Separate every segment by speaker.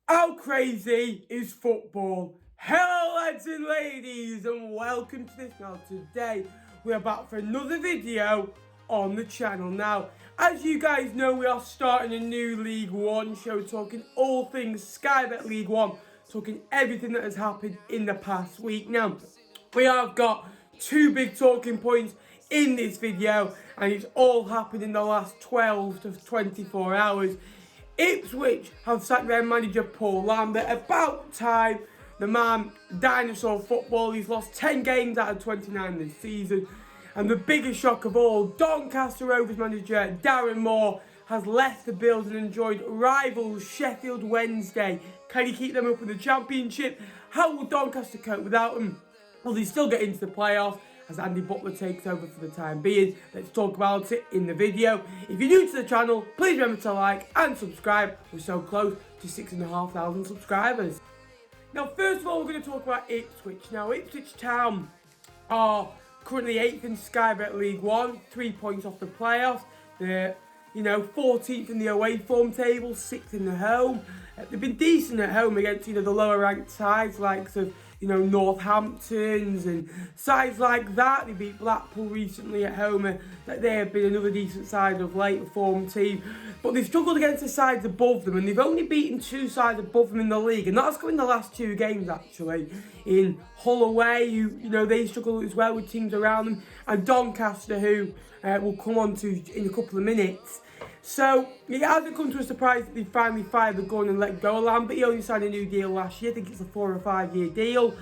Speaker 1: How crazy is football? Hello lads and ladies and welcome to this. Now today we're back for another video on the channel. Now as you guys know, we are starting a new League One show, talking all things Sky Bet League One, talking everything that has happened in the past week. Now we have got two big talking points in this video and it's all happened in the last 12 to 24 hours. Ipswich have sacked their manager Paul Lambert. About time. The man, dinosaur football, he's lost 10 games out of 29 this season. And the biggest shock of all, Doncaster Rovers manager Darren Moore has left the building and joined rivals Sheffield Wednesday. Can he keep them up in the Championship? How will Doncaster cope without him? Will they still get into the playoffs as Andy Butler takes over for the time being? Let's talk about it in the video. If you're new to the channel, please remember to like and subscribe. We're so close to 6,500 subscribers. Now, first of all, we're going to talk about Ipswich. Now, Ipswich Town are currently 8th in Sky Bet League One, 3 points off the playoffs. They're, 14th in the away form table, 6th in the home. They've been decent at home against, the lower ranked sides, likes of, Northamptons and sides like that. They beat Blackpool recently at home. That they have been another decent side of late, form team. But they've struggled against the sides above them, and they've only beaten two sides above them in the league, and that's come in the last two games actually. In Hull away, they struggle as well with teams around them, and Doncaster, who we'll come on to in a couple of minutes. So it hasn't come to a surprise that they finally fired the gun and let go of Lambert. He only signed a new deal last year. I think it's a 4 or 5 year deal.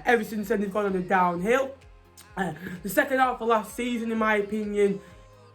Speaker 1: Ever since then, they've gone on a downhill. The second half of last season, in my opinion,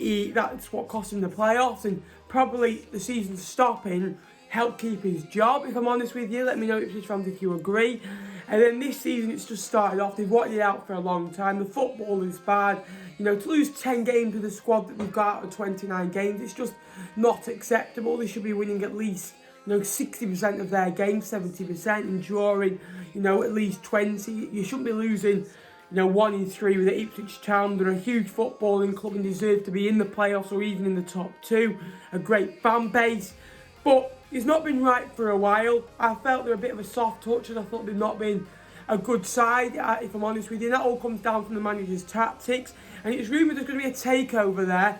Speaker 1: that's what cost him the playoffs, and probably the season stopping helped keep his job, if I'm honest with you. Let me know, Ipswich fans, if you agree. And then this season, it's just started off. They've wanted it out for a long time. The football is bad. To lose 10 games with the squad that we've got out of 29 games, it's just not acceptable. They should be winning at least, 60% of their games, 70%, and drawing, at least 20. You shouldn't be losing, 1 in 3 with the Ipswich Town. They're a huge footballing club and deserve to be in the playoffs or even in the top 2. A great fan base. But it's not been right for a while. I felt they're a bit of a soft touch, and I thought they've not been a good side, if I'm honest with you. And that all comes down from the manager's tactics. And it's rumoured there's going to be a takeover there.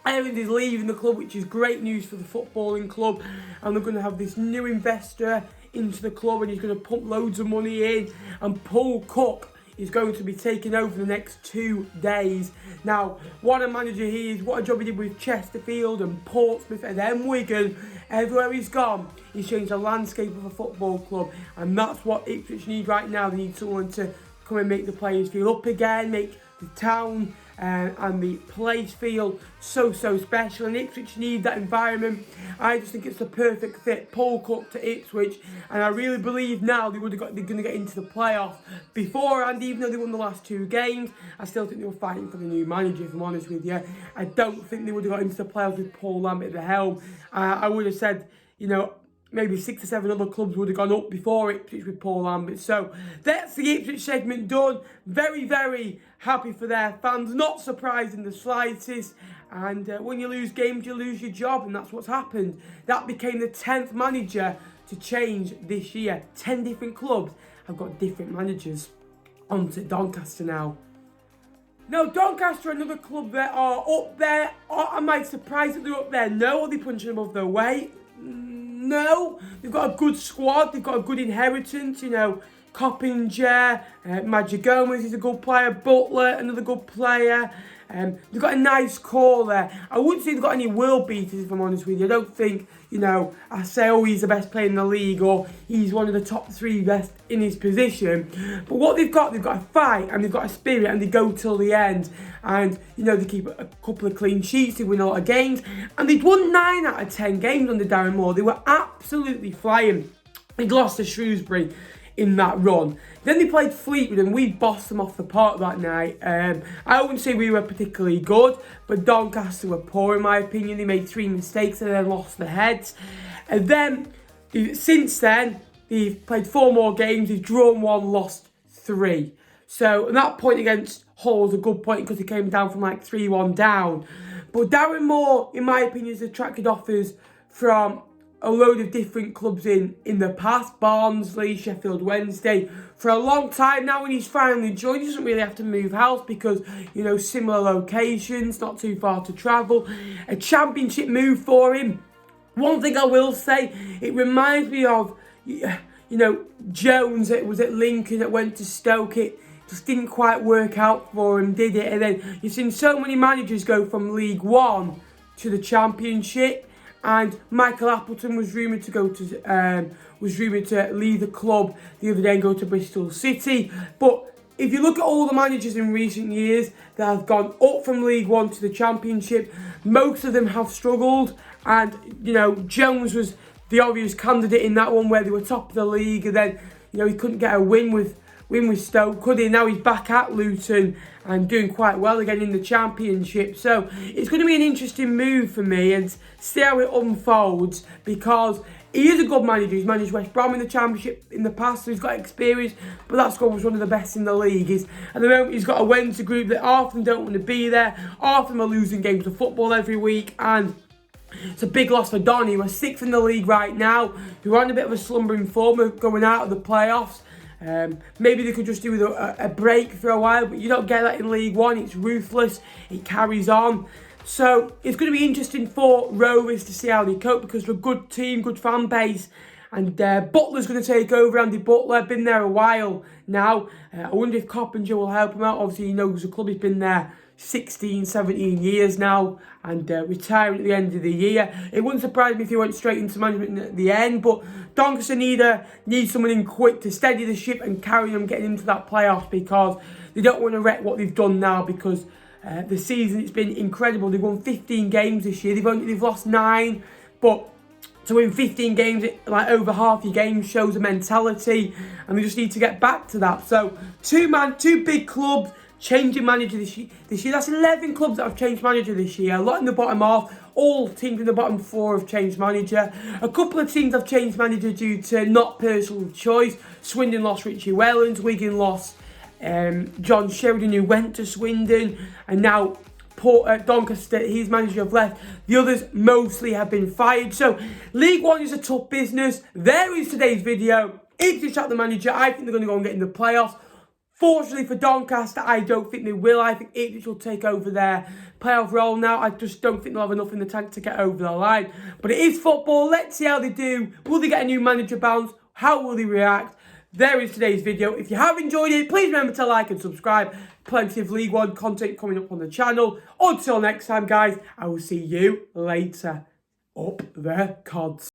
Speaker 1: Ireland is leaving the club, which is great news for the footballing club. And they're going to have this new investor into the club, and he's going to pump loads of money in. And Paul Cook is going to be taking over the next 2 days. Now, what a manager he is, what a job he did with Chesterfield and Portsmouth and then Wigan. Everywhere he's gone, he's changed the landscape of a football club, and that's what Ipswich need right now. They need someone to come and make the players feel up again, make the town and the place feel so special, and Ipswich need that environment. I just think it's the perfect fit, Paul Cook to Ipswich, and I really believe now they're going to get into the playoffs. Beforehand, even though they won the last 2 games, I still think they were fighting for the new manager, if I'm honest with you. I don't think they would have got into the playoffs with Paul Lambert at the helm. I would have said, maybe 6 or 7 other clubs would have gone up before Ipswich with Paul Lambert. So that's the Ipswich segment done. Very happy for their fans. Not surprised in the slightest. And when you lose games, you lose your job. And that's what's happened. That became the 10th manager to change this year. 10 different clubs have got different managers. On to Doncaster now. Now, Doncaster, another club that are up there. Am I surprised that they're up there? No. Are they punching above their weight? No, they've got a good squad, they've got a good inheritance, Coppinger, Magic Gomez is a good player, Butler, another good player. They've got a nice core there. I wouldn't say they've got any world beaters, if I'm honest with you. I don't think, I say, oh, he's the best player in the league, or he's one of the top 3 best in his position. But what they've got a fight, and they've got a spirit, and they go till the end. And, they keep a couple of clean sheets, they win a lot of games. And they'd won 9 out of 10 games under Darren Moore. They were absolutely flying. They'd lost to Shrewsbury in that run. Then they played Fleetwood and we bossed them off the park that night. I wouldn't say we were particularly good, but Doncaster were poor in my opinion. They made 3 mistakes and then lost their heads. And then, since then, they've played 4 more games, they've drawn 1, lost 3. So, and that point against Hull was a good point because they came down from like 3-1 down. But Darren Moore, in my opinion, has attracted offers from a load of different clubs in the past, Barnsley, Sheffield Wednesday, for a long time now. When he's finally joined, he doesn't really have to move house because, you know, similar locations, not too far to travel. A championship move for him. One thing I will say, it reminds me of, you know, Jones that was at Lincoln that went to Stoke. It just didn't quite work out for him, did it? And then you've seen so many managers go from League One to the Championship. And Michael Appleton was rumoured to go to leave the club the other day and go to Bristol City. But if you look at all the managers in recent years that have gone up from League One to the Championship, most of them have struggled. And, you know, Jones was the obvious candidate in that one where they were top of the league, and then, you know, he couldn't get a win with Stoke, could he? Now he's back at Luton and doing quite well again in the Championship. So it's going to be an interesting move for me and see how it unfolds, because he is a good manager. He's managed West Brom in the Championship in the past, so he's got experience, but that squad was one of the best in the league. At the moment, he's got a Wednesday group that half of them don't want to be there, half of them are losing games of football every week, and it's a big loss for Donny, who are 6th in the league right now, who are on a bit of a slumbering form of going out of the playoffs. Maybe they could just do with a break for a while, but you don't get that in League One. It's ruthless, it carries on. So it's going to be interesting for Rovers to see how they cope, because they're a good team, good fan base, and Butler's going to take over. Andy Butler, been there a while now. I wonder if Coppinger will help him out. Obviously he knows the club, he's been there 16, 17 years now, and retiring at the end of the year. It wouldn't surprise me if he went straight into management at the end, but Doncaster need someone in quick to steady the ship and carry them getting into that playoffs, because they don't want to wreck what they've done now, because the season, it's been incredible. They've won 15 games this year. They've lost 9, but to win 15 games, like over half your games, shows a mentality, and they just need to get back to that. So two big clubs changing manager this year. That's 11 clubs that have changed manager this year. A lot in the bottom half. All teams in the bottom 4 have changed manager. A couple of teams have changed manager due to not personal choice. Swindon lost Richie Wellens. Wigan lost John Sheridan, who went to Swindon. And now Doncaster, his manager, have left. The others mostly have been fired. So League One is a tough business. There is today's video. Ipswich at the manager. I think they're going to go and get in the playoffs. Fortunately for Doncaster, I don't think they will. I think Ipswich will take over their playoff role now. I just don't think they'll have enough in the tank to get over the line. But it is football. Let's see how they do. Will they get a new manager bounce? How will they react? There is today's video. If you have enjoyed it, please remember to like and subscribe. Plenty of League One content coming up on the channel. Until next time, guys, I will see you later. Up the cods.